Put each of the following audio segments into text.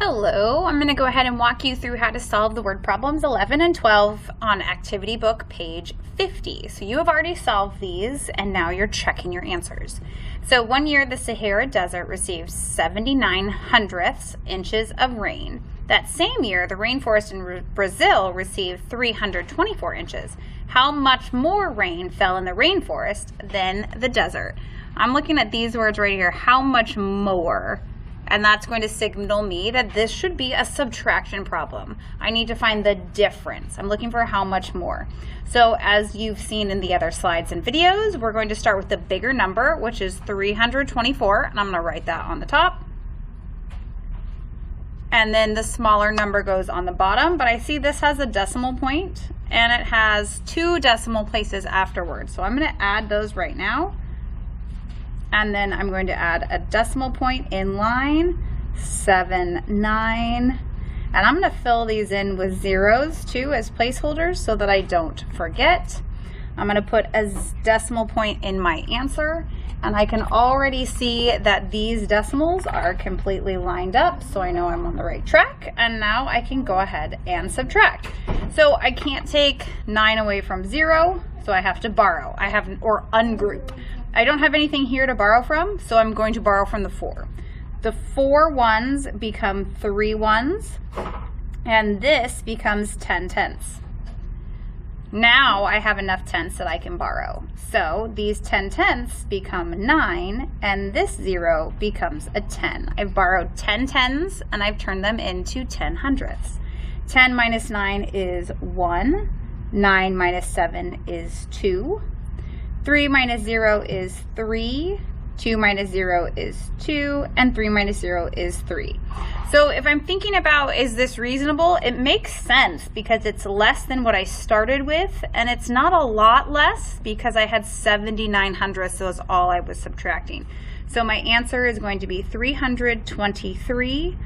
Hello, I'm going to go ahead and walk you through how to solve the word problems 11 and 12 on activity book page 50. So you have already solved these and now you're checking your answers. So one year the Sahara Desert received 79 hundredths inches of rain. That same year the rainforest in Brazil received 324 inches. How much more rain fell in the rainforest than the desert? I'm looking at these words right here, how much more? And that's going to signal me that this should be a subtraction problem. I need to find the difference. I'm looking for how much more. So as you've seen in the other slides and videos, we're going to start with the bigger number, which is 324, and I'm going to write that on the top. And then the smaller number goes on the bottom, but I see this has a decimal point and it has 2 decimal places afterwards. So I'm going to add those right now. And then I'm going to add a decimal point in line 7, 9, and I'm going to fill these in with zeros too as placeholders so that I don't forget. I'm going to put a decimal point in my answer, and I can already see that these decimals are completely lined up, so I know I'm on the right track, and now I can go ahead and subtract. So I can't take 9 away from 0, so I have to borrow. Or ungroup. I don't have anything here to borrow from, so I'm going to borrow from the 4. The 4 ones become 3 ones, and this becomes 10 tenths. Now I have enough tenths that I can borrow. So these 10 tenths become 9, and this 0 becomes a 10. I've borrowed 10 tens, and I've turned them into 10 hundredths. 10 minus 9 is 1. 9 minus 7 is 2. 3 minus 0 is 3, 2 minus 0 is 2, and 3 minus 0 is 3. So if I'm thinking about, is this reasonable? It makes sense because it's less than what I started with, and it's not a lot less because I had 79 hundredths, so that's all I was subtracting. So my answer is going to be 323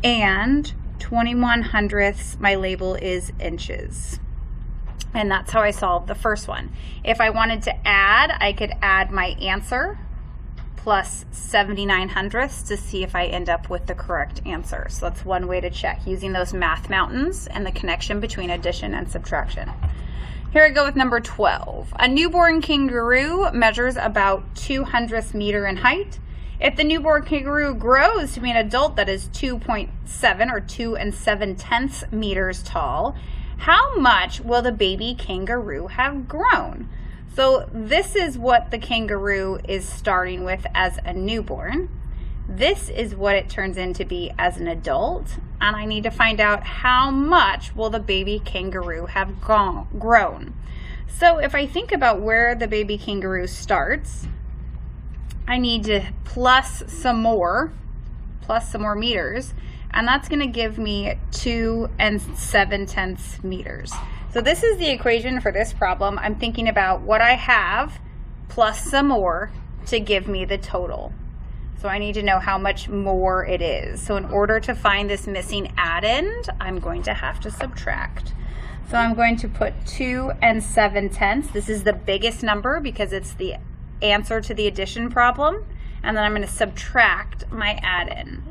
and 21 hundredths. My label is inches. And that's how I solved the first one. If I wanted to add, I could add my answer plus 79 hundredths to see if I end up with the correct answer. So that's one way to check, using those math mountains and the connection between addition and subtraction. Here I go with number 12. A newborn kangaroo measures about 2/100th meter in height. If the newborn kangaroo grows to be an adult that is 2.7 or 2 7/10 meters tall, how much will the baby kangaroo have grown? So this is what the kangaroo is starting with as a newborn. This is what it turns into be as an adult. And I need to find out how much will the baby kangaroo have grown. So if I think about where the baby kangaroo starts, I need to plus some more meters. And that's going to give me 2 7/10 meters. So this is the equation for this problem. I'm thinking about what I have plus some more to give me the total. So I need to know how much more it is. So in order to find this missing addend, I'm going to have to subtract. So I'm going to put 2 7/10. This is the biggest number because it's the answer to the addition problem. And then I'm going to subtract my addend.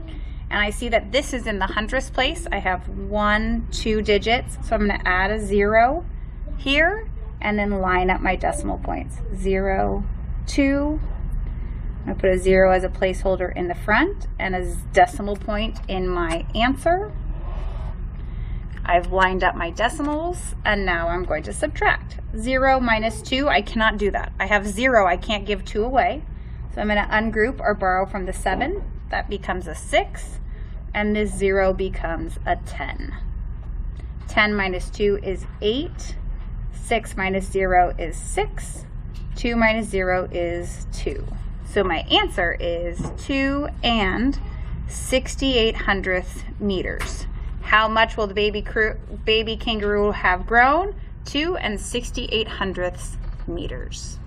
And I see that this is in the hundredths place. I have 1, 2 digits, so I'm going to add a 0 here and then line up my decimal points. 0, 2. I'm going to put a 0 as a placeholder in the front and a decimal point in my answer. I've lined up my decimals, and now I'm going to subtract. 0 minus 2, I cannot do that. I have 0, I can't give 2 away. So I'm going to ungroup or borrow from the 7. That becomes a 6, and this 0 becomes a 10. 10 minus 2 is 8. 6 minus 0 is 6. 2 minus 0 is 2. So my answer is 2 68/100th meters. How much will the baby kangaroo have grown? 2 68/100th meters.